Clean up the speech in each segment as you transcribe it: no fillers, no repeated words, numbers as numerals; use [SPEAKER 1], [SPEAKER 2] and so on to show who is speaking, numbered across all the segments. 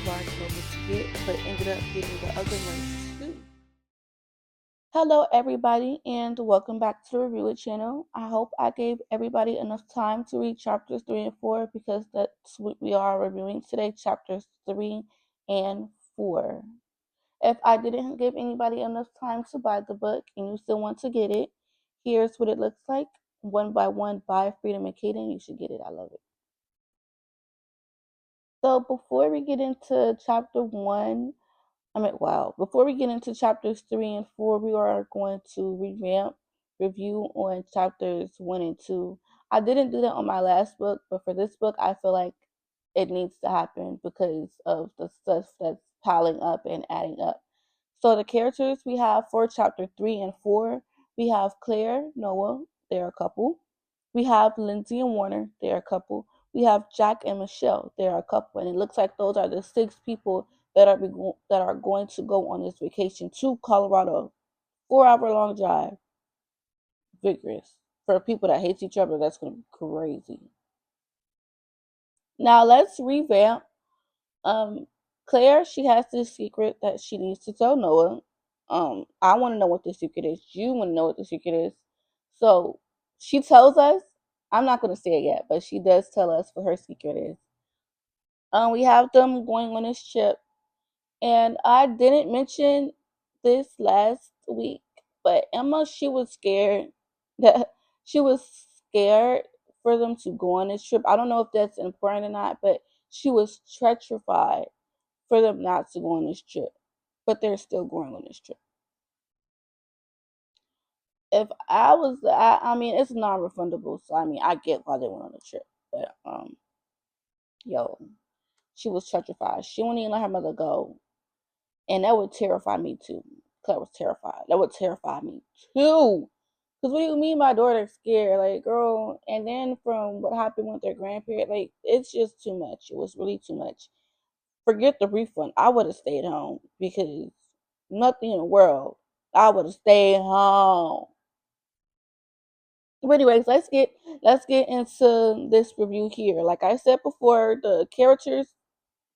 [SPEAKER 1] large number to get, but ended up getting the other ones too. Hello, everybody, and welcome back to the Review It channel. I hope I gave everybody enough time to read chapters 3 and 4 because that's what we are reviewing today, chapters 3 and 4. If I didn't give anybody enough time to buy the book and you still want to get it, here's what it looks like. One by One by Freedom and Kaden. You should get it. I love it. So before we get into chapter 1, before we get into chapters 3 and 4, we are going to review on chapters 1 and 2. I didn't do that on my last book, but for this book, I feel like it needs to happen because of the stuff that's piling up and adding up. So the characters we have for chapter 3 and 4, we have Claire, Noah, they're a couple. We have Lindsay and Warner, they're a couple. We have Jack and Michelle, they're a couple. And it looks like those are the 6 people that are going to go on this vacation to Colorado. 4-hour long drive. Vigorous. For people that hate each other, that's going to be crazy. Now let's revamp. Um, Claire, she has this secret that she needs to tell Noah. I want to know what the secret is. You want to know what the secret is. So she tells us. I'm not going to say it yet, but she does tell us what her secret is. We have them going on this trip, and I didn't mention this last week, but Emma, she was scared that she was scared for them to go on this trip. I don't know if that's important or not, but she was petrified for them not to go on this trip, but they're still going on this trip. If I was, I mean, it's non-refundable, so I mean, I get why they went on the trip, but yo, she was petrified. She wouldn't even let her mother go, and that would terrify me too. Claire was terrified. That would terrify me too. Cause what do you mean my daughter's scared? Like, girl, and then from what happened with their grandparent, like, it's just too much. It was really too much. Forget the refund. I would have stayed home because nothing in the world. I would have stayed home. But anyways, let's get into this review here. Like I said before, the characters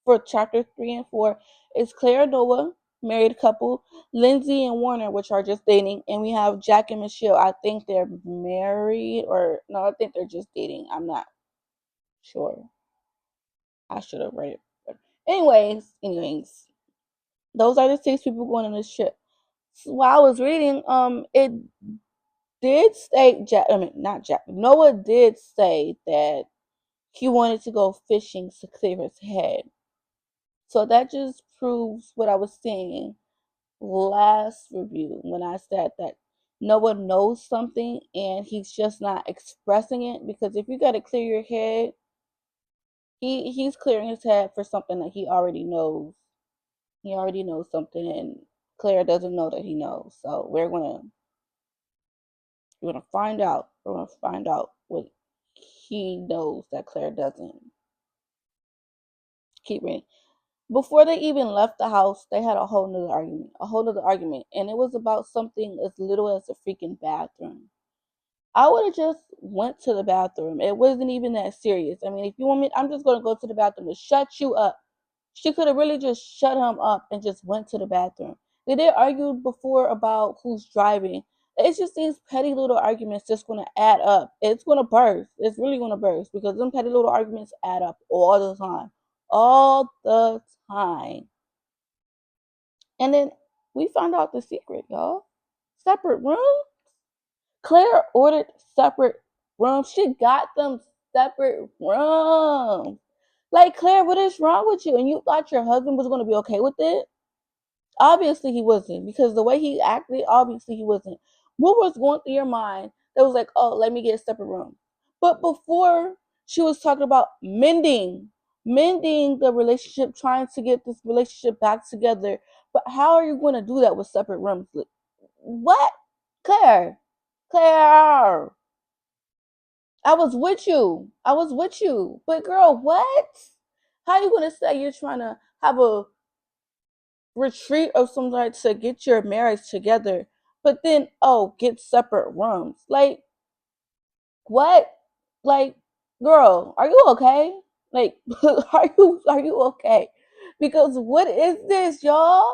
[SPEAKER 1] for chapter 3 and 4 is Claire and Noah, married couple, Lindsay and Warner, which are just dating, and we have Jack and Michelle. I think they're married, or no, I think they're just dating. I'm not sure. I should have read it. But anyways, those are the 6 people going on this trip. So while I was reading, it did state not Jack. Noah did say that he wanted to go fishing to clear his head. So that just proves what I was saying last review when I said that Noah knows something and he's just not expressing it, because if you got to clear your head, he's clearing his head for something that he already knows. He already knows something, and Claire doesn't know that he knows. So we're gonna find out. We're gonna find out what he knows that Claire doesn't. Keep reading. Before they even left the house, they had a whole nother argument, and it was about something as little as a freaking bathroom. I would have just went to the bathroom. It wasn't even that serious. I mean, if you want me, I'm just gonna go to the bathroom to shut you up. She could have really just shut him up and just went to the bathroom. They argued before about who's driving. It's just these petty little arguments just gonna add up. It's gonna burst. It's really gonna burst because them petty little arguments add up all the time. All the time. And then we found out the secret, y'all. Separate rooms. Claire ordered separate rooms. She got them separate rooms. Like, Claire, what is wrong with you? And you thought your husband was going to be okay with it? Obviously, he wasn't, because the way he acted, obviously, he wasn't. What was going through your mind that was like, oh, let me get a separate room? But before, she was talking about mending the relationship, trying to get this relationship back together. But how are you going to do that with separate rooms? What? Claire, Claire, I was with you. I was with you. But girl, what? How you gonna say you're trying to have a retreat of some sort to get your marriage together, but then get separate rooms? Like, what? Like, girl, are you okay? Like, are you okay? Because what is this, y'all?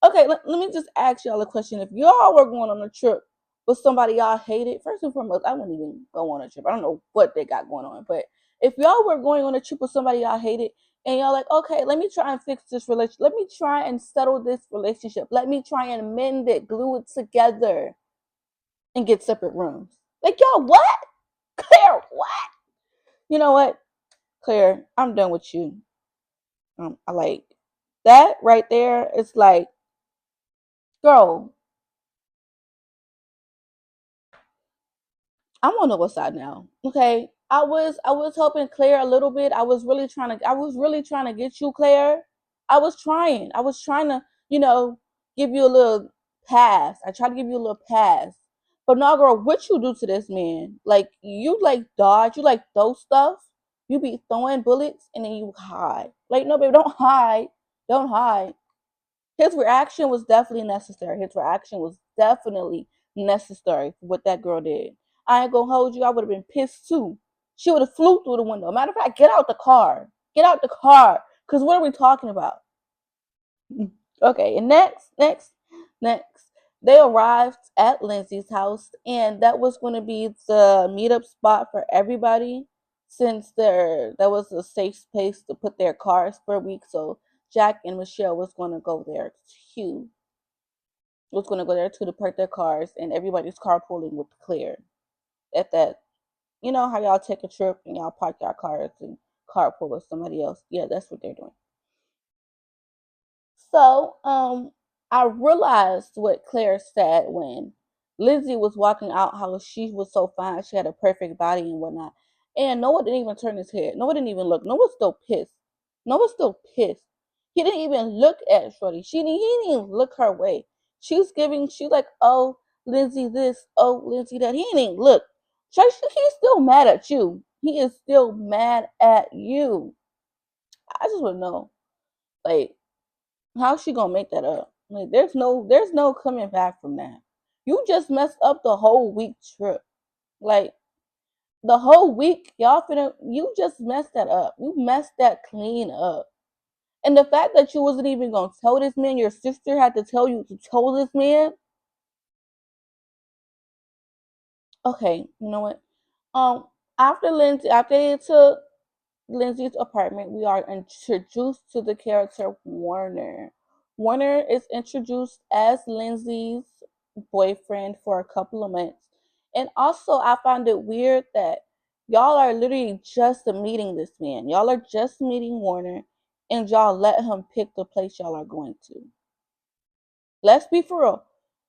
[SPEAKER 1] Okay, let me just ask y'all a question. If y'all were going on a trip with somebody y'all hated, first and foremost, I wouldn't even go on a trip. I don't know what they got going on. But if y'all were going on a trip with somebody y'all hated and y'all like, okay, let me try and fix this relationship. Let me try and settle this relationship. Let me try and mend it, glue it together, and get separate rooms. Like, y'all, what? Claire, what? You know what? Claire, I'm done with you. I like that right there. It's like, girl, I'm on the west side now. Okay. I was helping Claire a little bit. I was really trying to get you, Claire. I was trying to, give you a little pass. I tried to give you a little pass. But no, girl, what you do to this man? Like, you like dodge, you like throw stuff. You be throwing bullets and then you hide. Like, no, baby, don't hide. Don't hide. His reaction was definitely necessary. His reaction was definitely necessary for what that girl did. I ain't gonna hold you. I would have been pissed too. She would have flew through the window. Matter of fact, get out the car. Get out the car. Cause what are we talking about? Okay, and next, they arrived at Lindsay's house, and that was going to be the meetup spot for everybody, since there was a safe space to put their cars for a week. So Jack and Michelle was going to go there too. Was going to go there too to park their cars, and everybody's carpooling with Claire. At that, you know how y'all take a trip and y'all park your cars and carpool with somebody else. Yeah, that's what they're doing. So, I realized what Claire said when Lindsay was walking out, how she was so fine, she had a perfect body and whatnot. And Noah didn't even turn his head. Noah didn't even look. Noah's still pissed. Noah's still pissed. He didn't even look at Shorty. He didn't even look her way. She's like, oh, Lindsay this, oh, Lindsay that. He didn't even look. He's still mad at you. He is still mad at you. I just want to know, like, how's she gonna make that up? Like, there's no coming back from that. You just messed up the whole week trip. Like, the whole week, you just messed that up. You messed that clean up. And the fact that you wasn't even gonna tell this man, your sister had to tell you to tell this man. Okay, you know what? Um, after they took Lindsay's apartment, we are introduced to the character Warner. Warner is introduced as Lindsay's boyfriend for a couple of months. And also, I found it weird that y'all are literally just meeting this man. Y'all are just meeting Warner, and y'all let him pick the place y'all are going to. Let's be for real.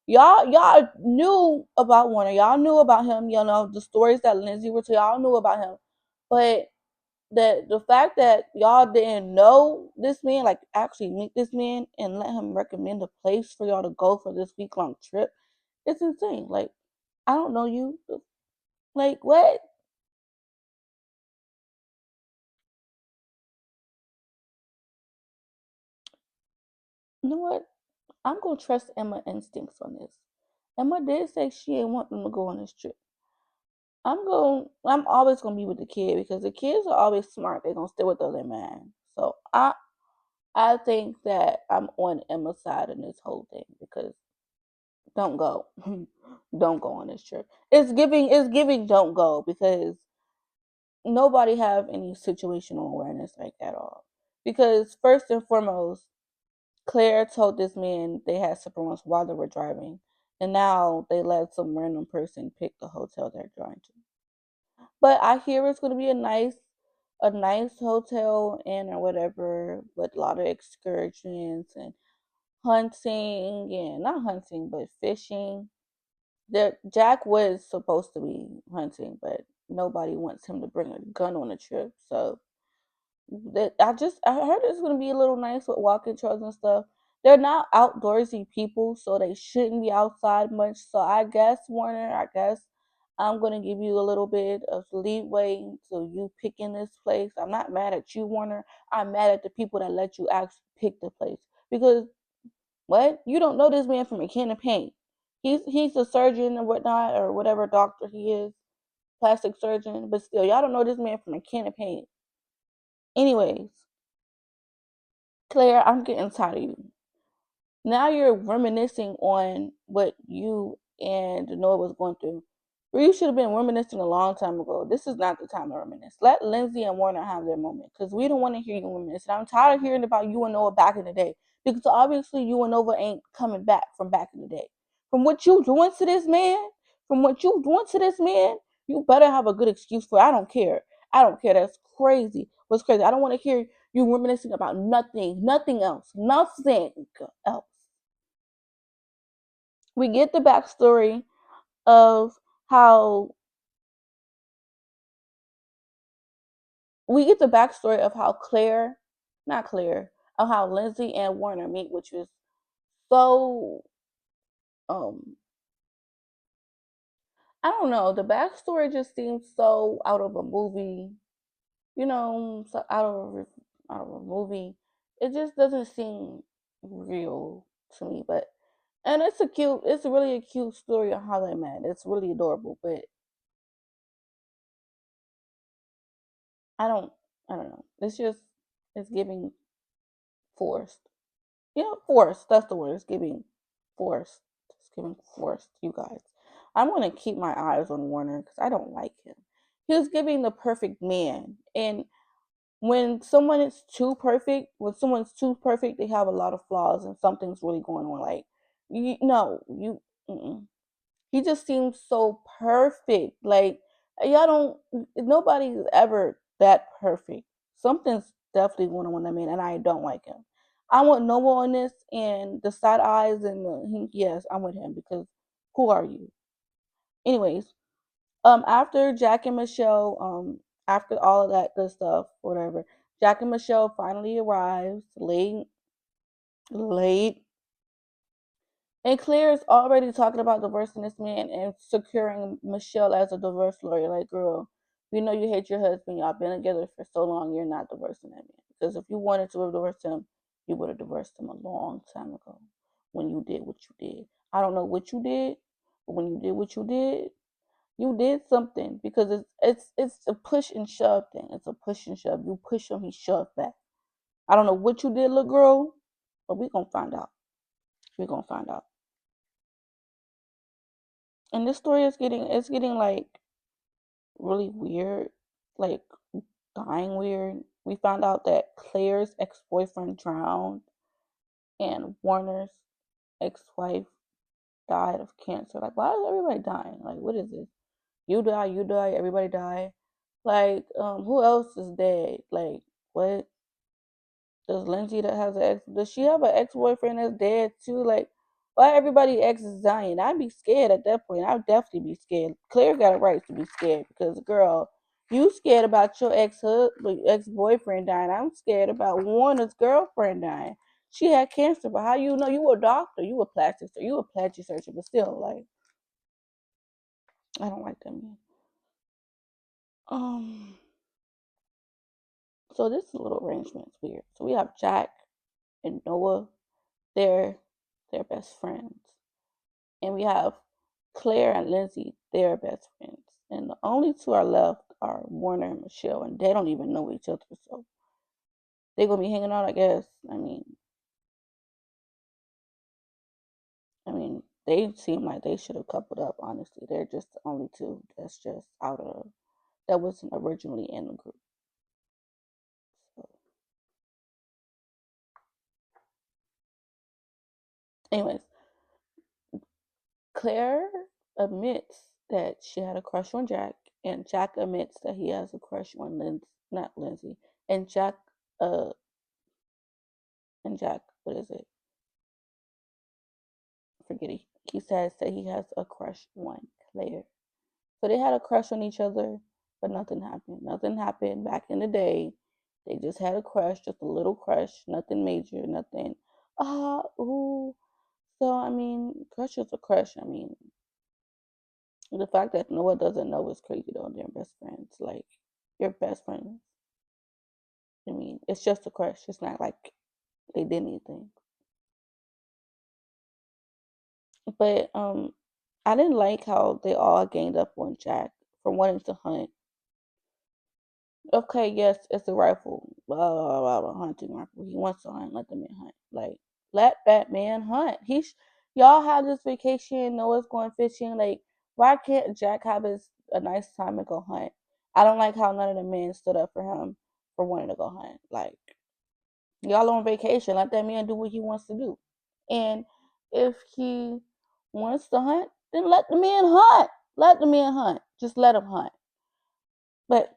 [SPEAKER 1] Y'all knew about Warner. Y'all knew about him. You know the stories that Lindsay would tell. Y'all knew about him, but the fact that y'all didn't know this man, like actually meet this man and let him recommend a place for y'all to go for this week long trip, it's insane. Like, I don't know you. Like, what? You know what? I'm gonna trust Emma instincts on this. Emma did say she ain't want them to go on this trip. I'm always gonna be with the kid because the kids are always smart. They're gonna stay with the other man. So I think that I'm on Emma's side in this whole thing because don't go. Don't go on this trip. It's giving don't go because nobody have any situational awareness like at all. Because first and foremost, Claire told this man they had supplements while they were driving, and now they let some random person pick the hotel they're going to. But I hear it's going to be a nice hotel inn or whatever with a lot of excursions and hunting, and not hunting but fishing. There, Jack was supposed to be hunting, but nobody wants him to bring a gun on a trip. So that I heard it's gonna be a little nice with walking trails and stuff. They're not outdoorsy people, so they shouldn't be outside much. So I guess Warner, I guess I'm gonna give you a little bit of leeway to you picking this place. I'm not mad at you, Warner. I'm mad at the people that let you actually pick the place because what? You don't know this man from a can of paint. He's a surgeon or whatnot or whatever doctor he is, plastic surgeon, but still, y'all don't know this man from a can of paint. Anyways, Claire, I'm getting tired of you. Now you're reminiscing on what you and Noah was going through. Or you should have been reminiscing a long time ago. This is not the time to reminisce. Let Lindsay and Warner have their moment because we don't want to hear you reminisce. And I'm tired of hearing about you and Noah back in the day because obviously you and Noah ain't coming back from back in the day. From what you doing to this man, you better have a good excuse for it. I don't care. I don't care. That's crazy. What's crazy? I don't want to hear you reminiscing about nothing else. Nothing else. We get the backstory of how Claire, not Claire, of how Lindsay and Warner meet, which was so um I don't know, the backstory just seems so out of a movie, so out of a movie. It just doesn't seem real to me, but and it's really a cute story on how they met. It's really adorable, but I don't I don't know. It's giving forced. Yeah, forced. That's the word. It's giving forced. It's giving forced, you guys. I'm going to keep my eyes on Warner because I don't like him. He was giving the perfect man. And when someone's too perfect, they have a lot of flaws and something's really going on. Like, you, no, you, mm-mm. He just seems so perfect. Like y'all nobody's ever that perfect. Something's definitely going on with that man, and I don't like him. I want Noah on this and the side eyes and yes, I'm with him because who are you? Anyways, after Jack and Michelle, after all of that good stuff, whatever, Jack and Michelle finally arrives late. And Claire is already talking about divorcing this man and securing Michelle as a divorce lawyer. Like, girl, we know you hate your husband. Y'all been together for so long. You're not divorcing that man. Because if you wanted to divorce him, you would have divorced him a long time ago when you did what you did. I don't know what you did, but when you did what you did something because it's a push and shove thing. It's a push and shove. You push him, he shoved back. I don't know what you did, little girl, but we gonna find out. We're gonna find out. And this story is getting like really weird, like dying weird. We found out that Claire's ex-boyfriend drowned and Warner's ex-wife died of cancer. Like, why is everybody dying? Like, what is this? You die, everybody die. Like, who else is dead? Like, what? Does Lindsay that has an ex? Does she have an ex boyfriend that's dead too? Like, why everybody ex is dying? I'd be scared at that point. I'd definitely be scared. Claire got a right to be scared because, girl, you scared about your ex boyfriend dying. I'm scared about Warner's girlfriend dying. She had cancer, but how you know? You a doctor? You a plastic surgeon, but still, like, I don't like that man. Um, so this little arrangement's weird. So we have Jack and Noah. They're they're best friends. And we have Claire and Lindsay, they're best friends. And the only two are left are Warner and Michelle, and they don't even know each other, so they're gonna be hanging out, I guess. They seem like they should have coupled up, honestly. They're just the only two that's just that wasn't originally in the group. So, anyways, Claire admits that she had a crush on Jack, and Jack admits that he has a crush on not Lindsay, and uh, Jack, what is it? Forget it. He says that he has a crush on Claire. So they had a crush on each other, but nothing happened. Nothing happened back in the day. They just had a crush, just a little crush, nothing major, nothing. Ooh. So crush is a crush. The fact that Noah doesn't know is crazy though. They're best friends. Like your best friends. It's just a crush. It's not like they did anything. But I didn't like how they all ganged up on Jack for wanting to hunt. Okay, yes, it's a rifle. Blah, blah, blah, hunting rifle. He wants to hunt. Let the man hunt. Like, let that man hunt. Y'all have this vacation. Noah's going fishing. Like, why can't Jack have a nice time and go hunt? I don't like how none of the men stood up for him for wanting to go hunt. Like, y'all on vacation. Let that man do what he wants to do. And if he wants to hunt, then let the man hunt. Let the man hunt. Just let him hunt. But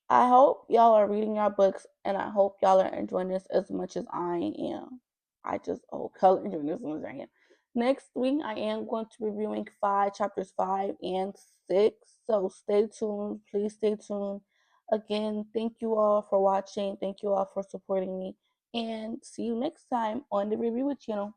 [SPEAKER 1] I hope y'all are reading your books and I hope y'all are enjoying this as much as I am. I just hope y'all are enjoying this as much as I am. Next week, I am going to be reviewing chapters 5 and 6. So stay tuned. Please stay tuned. Again, thank you all for watching. Thank you all for supporting me. And see you next time on the Review It channel.